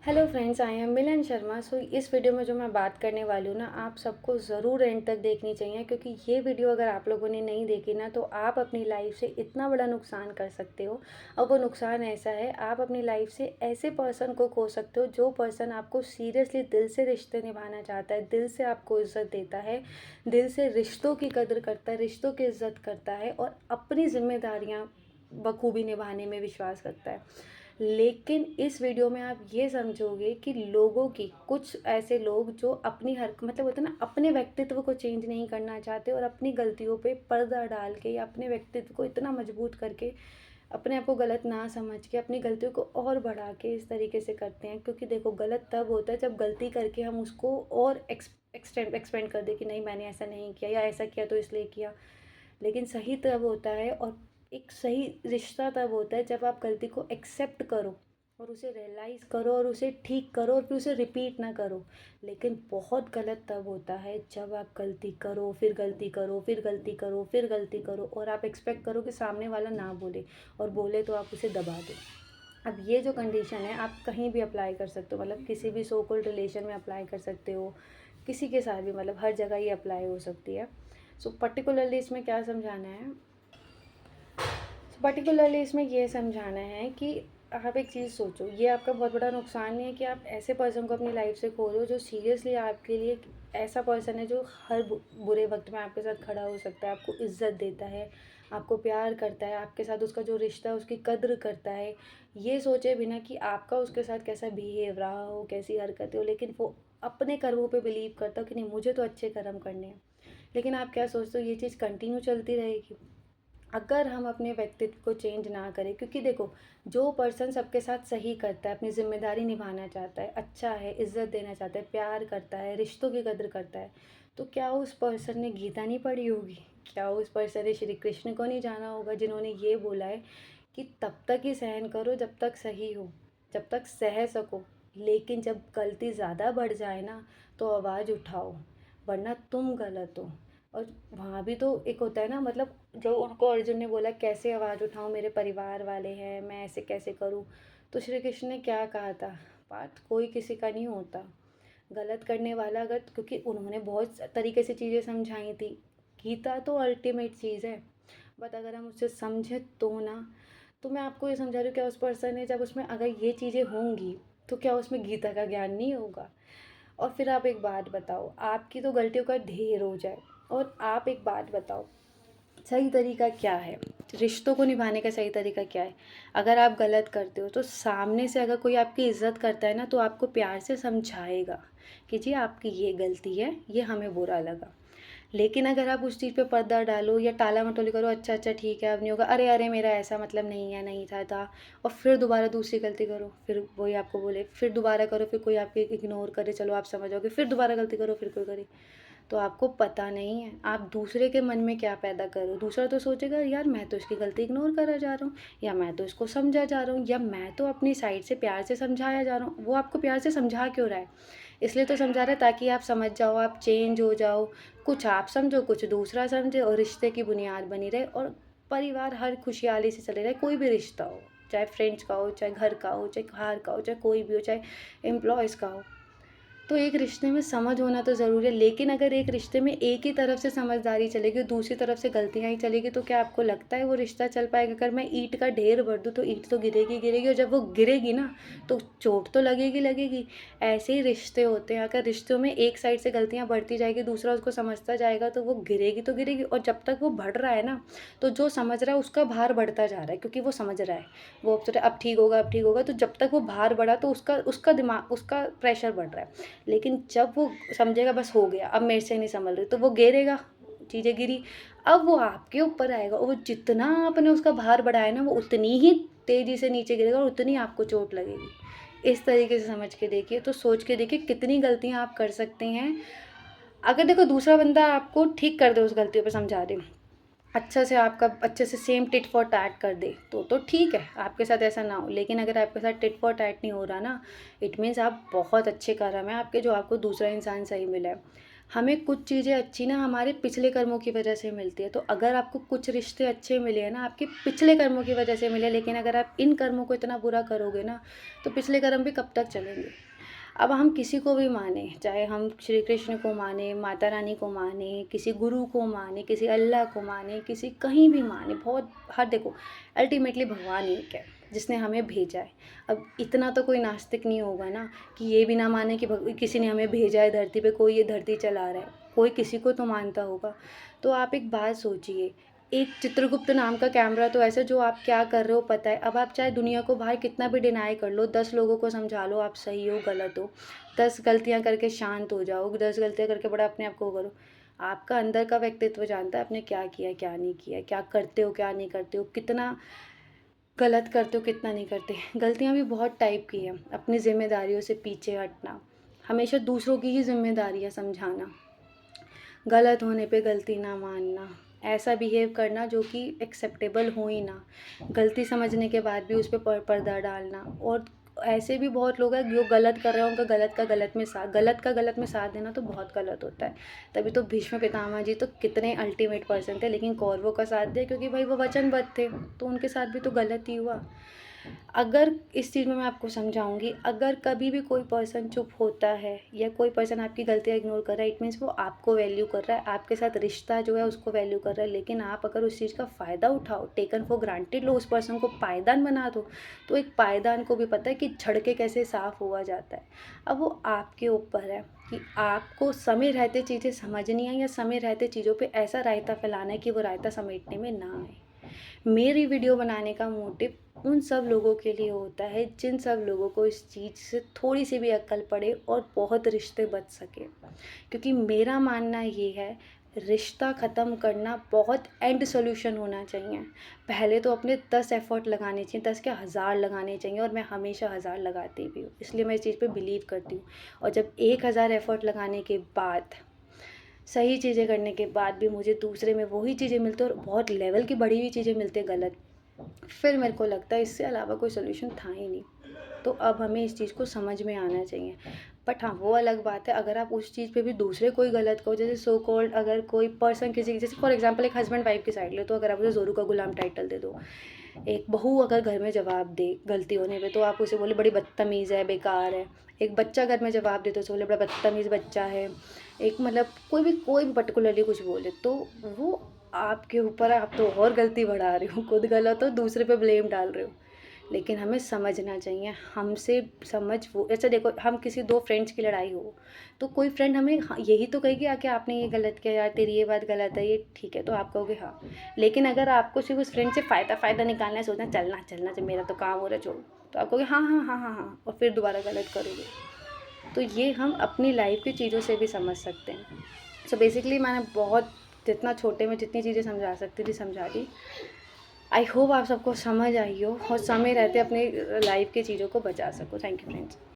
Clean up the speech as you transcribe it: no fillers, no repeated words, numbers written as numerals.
Hello friends, I am मिलन शर्मा। इस video में जो मैं बात करने वाली हूँ ना, आप सबको ज़रूर एंड तक देखनी चाहिए, क्योंकि ये वीडियो अगर आप लोगों ने नहीं देखी ना तो आप अपनी लाइफ से इतना बड़ा नुकसान कर सकते हो। और वो नुकसान ऐसा है, आप अपनी लाइफ से ऐसे पर्सन को खो सकते हो जो पर्सन आपको सीरियसली दिल से रिश्ते निभाना चाहता है, दिल से आपको इज़्ज़त देता है, दिल से रिश्तों की कदर करता है, रिश्तों की इज़्ज़त करता है और अपनी जिम्मेदारियाँ बखूबी निभाने में विश्वास रखता है। लेकिन इस वीडियो में आप ये समझोगे कि लोगों की कुछ ऐसे लोग जो अपनी हर मतलब होता है ना, अपने व्यक्तित्व को चेंज नहीं करना चाहते और अपनी गलतियों पे पर्दा डाल के या अपने व्यक्तित्व को इतना मजबूत करके अपने आप को गलत ना समझ के अपनी गलतियों को और बढ़ा के इस तरीके से करते हैं। क्योंकि देखो, गलत तब होता है जब गलती करके हम उसको और एक्सपेंड कर दे कि नहीं, मैंने ऐसा नहीं किया या ऐसा किया तो इसलिए किया। लेकिन सही तब होता है और एक सही रिश्ता तब होता है जब आप गलती को एक्सेप्ट करो और उसे रियलाइज़ करो और उसे ठीक करो और फिर उसे रिपीट ना करो। लेकिन बहुत गलत तब होता है जब आप गलती करो, फिर गलती करो, फिर गलती करो, फिर गलती करो और आप एक्सपेक्ट करो कि सामने वाला ना बोले, और बोले तो आप उसे दबा दो। अब ये जो कंडीशन है, आप कहीं भी अप्लाई कर सकते हो, मतलब किसी भी सो कॉल्ड रिलेशन में अप्लाई कर सकते हो, किसी के साथ भी, मतलब हर जगह ये अप्लाई हो सकती है। सो पर्टिकुलरली इसमें क्या समझाना है, पर्टिकुलरली इसमें ये समझाना है कि आप एक चीज़ सोचो, ये आपका बहुत बड़ा नुकसान नहीं है कि आप ऐसे पर्सन को अपनी लाइफ से खो रहे हो जो सीरियसली आपके लिए ऐसा पर्सन है जो हर बुरे वक्त में आपके साथ खड़ा हो सकता है, आपको इज्जत देता है, आपको प्यार करता है, आपके साथ उसका जो रिश्ता है उसकी कद्र करता है, ये सोचे बिना कि आपका उसके साथ कैसा बिहेव रहा हो, कैसी हरकतें हो, लेकिन वो अपने कर्मों पे बिलीव करता हो कि नहीं, मुझे तो अच्छे कर्म करने हैं। लेकिन आप क्या सोचते हो, ये चीज़ कंटिन्यू चलती रहेगी अगर हम अपने व्यक्तित्व को चेंज ना करें। क्योंकि देखो, जो पर्सन सबके साथ सही करता है, अपनी जिम्मेदारी निभाना चाहता है, अच्छा है, इज्जत देना चाहता है, प्यार करता है, रिश्तों की कदर करता है, तो क्या उस पर्सन ने गीता नहीं पढ़ी होगी? क्या उस पर्सन ने श्री कृष्ण को नहीं जाना होगा, जिन्होंने ये बोला है कि तब तक ही सहन करो जब तक सही हो, जब तक सह सको, लेकिन जब गलती ज़्यादा बढ़ जाए ना तो आवाज़ उठाओ, वरना तुम गलत हो। और वहाँ भी तो एक होता है ना, मतलब जो उनको अर्जुन ने बोला कैसे आवाज़ उठाऊं, मेरे परिवार वाले हैं, मैं ऐसे कैसे करूं, तो श्री कृष्ण ने क्या कहा था, बात कोई किसी का नहीं होता। गलत करने वाला अगर, क्योंकि उन्होंने बहुत तरीके से चीज़ें समझाई थी, गीता तो अल्टीमेट चीज़ है, बट अगर हम उससे समझे तो ना। तो मैं आपको ये समझा रही हूँ, क्या उस पर्सन ने जब उसमें अगर ये चीज़ें होंगी तो क्या उसमें गीता का ज्ञान नहीं होगा? और फिर आप एक बात बताओ, आपकी तो गलतियों का ढेर हो जाए, और आप एक बात बताओ, सही तरीका क्या है, रिश्तों को निभाने का सही तरीका क्या है? अगर आप गलत करते हो तो सामने से अगर कोई आपकी इज्जत करता है ना तो आपको प्यार से समझाएगा कि जी आपकी ये गलती है, ये हमें बुरा लगा। लेकिन अगर आप उस चीज़ पे पर्दा डालो या टाला मटोली करो, अच्छा अच्छा ठीक है अब नहीं होगा, अरे अरे मेरा ऐसा मतलब नहीं है, नहीं था, और फिर दोबारा दूसरी गलती करो, फिर वही आपको बोले, फिर दोबारा करो, फिर कोई आपकी इग्नोर करे, चलो आप समझ जाओगे, फिर दोबारा गलती करो, फिर कोई करे, तो आपको पता नहीं है आप दूसरे के मन में क्या पैदा करो। दूसरा तो सोचेगा, यार मैं तो इसकी गलती इग्नोर करा जा रहा हूँ, या मैं तो इसको समझा जा रहा हूँ, या मैं तो अपनी साइड से प्यार से समझाया जा रहा हूँ। वो आपको प्यार से समझा क्यों रहा है? इसलिए तो समझा रहा है ताकि आप समझ जाओ, आप चेंज हो जाओ, कुछ आप समझो, कुछ दूसरा समझे, और रिश्ते की बुनियाद बनी रहे और परिवार हर खुशहाली से चले रहे। कोई भी रिश्ता हो, चाहे फ्रेंड्स का हो, चाहे घर का हो, चाहे बाहर का हो, चाहे कोई भी हो, चाहे एम्प्लॉयज़ का हो, तो एक रिश्ते में समझ होना तो ज़रूरी है। लेकिन अगर एक रिश्ते में एक ही तरफ से समझदारी चलेगी और दूसरी तरफ से गलतियाँ ही चलेगी, तो क्या आपको लगता है वो रिश्ता चल पाएगा? अगर मैं ईंट का ढेर भर दूँ तो ईंट तो गिरेगी गिरेगी, और जब वो गिरेगी ना तो चोट तो लगेगी लगेगी। ऐसे ही रिश्ते होते हैं, अगर रिश्तों में एक साइड से गलतियाँ बढ़ती जाएगी, दूसरा उसको समझता जाएगा, तो वो गिरेगी तो गिरेगी। और जब तक वो बढ़ रहा है ना, तो जो समझ रहा है उसका भार बढ़ता जा रहा है, क्योंकि वो समझ रहा है, वो अब सोच रहा है अब ठीक होगा, अब ठीक होगा। तो जब तक वो भार बढ़ा तो उसका उसका दिमाग, उसका प्रेशर बढ़ रहा है। लेकिन जब वो समझेगा बस हो गया, अब मेरे से नहीं संभल रही, तो वो गिरेगा, चीज़ें गिरी। अब वो आपके ऊपर आएगा, और वो जितना आपने उसका भार बढ़ाया ना, वो उतनी ही तेज़ी से नीचे गिरेगा और उतनी आपको चोट लगेगी। इस तरीके से समझ के देखिए, तो सोच के देखिए कितनी गलतियाँ आप कर सकते हैं। अगर देखो दूसरा बंदा आपको ठीक कर दे, उस गलतियों पे समझा दे, अच्छा से आपका अच्छे से सेम टिट फॉर टैट कर दे, तो ठीक है, आपके साथ ऐसा ना हो। लेकिन अगर आपके साथ टिट फॉर टैट नहीं हो रहा ना, इट मीन्स आप बहुत अच्छे कर्म हैं आपके, जो आपको दूसरा इंसान सही मिला है। हमें कुछ चीज़ें अच्छी ना हमारे पिछले कर्मों की वजह से मिलती है। तो अगर आपको कुछ रिश्ते अच्छे मिले हैं ना आपके पिछले कर्मों की वजह से मिले, लेकिन अगर आप इन कर्मों को इतना बुरा करोगे ना, तो पिछले कर्म भी कब तक चलेंगे। अब हम किसी को भी माने, चाहे हम श्री कृष्ण को माने, माता रानी को माने, किसी गुरु को माने, किसी अल्लाह को माने, किसी कहीं भी माने, बहुत हर देखो, अल्टीमेटली भगवान एक है जिसने हमें भेजा है। अब इतना तो कोई नास्तिक नहीं होगा ना कि ये भी ना माने कि किसी ने हमें भेजा है धरती पे, कोई ये धरती चला रहा है, कोई किसी को तो मानता होगा। तो आप एक बात सोचिए, एक चित्रगुप्त नाम का कैमरा तो ऐसा जो आप क्या कर रहे हो पता है। अब आप चाहे दुनिया को बाहर कितना भी डिनाई कर लो, 10 लोगों को समझा लो आप सही हो गलत हो, 10 गलतियाँ करके शांत हो जाओ, 10 गलतियाँ करके बड़ा अपने आप को करो। आपका अंदर का व्यक्तित्व जानता है आपने क्या किया क्या नहीं किया, क्या करते हो क्या नहीं करते हो, कितना गलत करते हो कितना नहीं करते। गलतियाँ भी बहुत टाइप की हैं, अपनी ज़िम्मेदारियों से पीछे हटना, हमेशा दूसरों की ही ज़िम्मेदारियाँ समझाना, गलत होने पे गलती ना मानना, ऐसा बिहेव करना जो कि एक्सेप्टेबल हो ही ना, गलती समझने के बाद भी उस पे पर्दा डालना। और ऐसे भी बहुत लोग हैं जो गलत कर रहे हैं, उनका गलत का गलत में साथ देना तो बहुत गलत होता है। तभी तो भीष्म पितामह जी तो कितने अल्टीमेट पर्सन थे, लेकिन कौरवों का साथ दिया क्योंकि भाई वो वचनबद्ध थे, तो उनके साथ भी तो गलत ही हुआ। अगर इस चीज़ में मैं आपको समझाऊँगी, अगर कभी भी कोई पर्सन चुप होता है या कोई पर्सन आपकी गलतियाँ इग्नोर कर रहा है, इट मीन्स वो आपको वैल्यू कर रहा है, आपके साथ रिश्ता जो है उसको वैल्यू कर रहा है। लेकिन आप अगर उस चीज़ का फ़ायदा उठाओ, टेकन फॉर ग्रांटेड लो, उस पर्सन को पायदान बना दो, तो एक पायदान को भी पता है कि छड़ के कैसे साफ़ हुआ जाता है। अब वो आपके ऊपर है कि आपको समय रहते चीज़ें समझनी है या समय रहते चीज़ों पे ऐसा रायता फैलाना है कि वो रायता समेटने में ना आए। मेरी वीडियो बनाने का मोटिव उन सब लोगों के लिए होता है जिन सब लोगों को इस चीज़ से थोड़ी सी भी अक्ल पड़े और बहुत रिश्ते बच सके। क्योंकि मेरा मानना ये है, रिश्ता ख़त्म करना बहुत एंड सॉल्यूशन होना चाहिए। पहले तो अपने 10 एफ़र्ट लगाने चाहिए, 10 क्या 1000 लगाने चाहिए, और मैं हमेशा 1000 लगाती भी हूँ, इसलिए मैं इस चीज़ पे बिलीव करती हूँ। और जब 1000 एफ़र्ट लगाने के बाद, सही चीज़ें करने के बाद भी मुझे दूसरे में वही चीज़ें मिलती हैं और बहुत लेवल की बढ़ी हुई चीज़ें मिलती हैं गलत, फिर मेरे को लगता है इससे अलावा कोई सॉल्यूशन था ही नहीं। तो अब हमें इस चीज़ को समझ में आना चाहिए। बट हाँ, वो अलग बात है अगर आप उस चीज़ पे भी दूसरे कोई गलत कहो, जैसे सो कॉल्ड अगर कोई पर्सन किसी की, जैसे फॉर एग्जांपल एक हस्बैंड वाइफ की साइड ले, तो अगर आप उसे ज़ोरू का गुलाम टाइटल दे दो, एक बहू अगर घर में जवाब दे गलती होने पे, तो आप उसे बोले बड़ी बदतमीज़ है, बेकार है। एक बच्चा घर में जवाब दे तो उसे बोले बड़ा बदतमीज़ बच्चा है। एक मतलब कोई भी पर्टिकुलरली कुछ बोले तो वो आपके ऊपर है, आप तो और गलती बढ़ा रहे हो, खुद गलत हो दूसरे पे ब्लेम डाल रहे हो। लेकिन हमें समझना चाहिए, हमसे समझ वो ऐसे देखो, हम किसी 2 फ्रेंड्स की लड़ाई हो, तो कोई फ्रेंड हमें यही तो कहेगी आके आपने ये गलत किया यार, तेरी ये बात गलत है, ये ठीक है, तो आप कहोगे हाँ। लेकिन अगर आपको सिर्फ उस फ्रेंड से फ़ायदा निकालना है, सोचना चलना चल मेरा तो काम हो रहा है छोड़ो, तो आप कहोगे हाँ, और फिर दोबारा गलत करोगे। तो ये हम अपनी लाइफ की चीज़ों से भी समझ सकते हैं। सो बेसिकली मैंने बहुत जितना छोटे में जितनी चीज़ें समझा सकती थी समझा दी। आई होप आप सबको समझ आई हो और समय रहते अपनी लाइफ की चीज़ों को बचा सको। Thank you friends.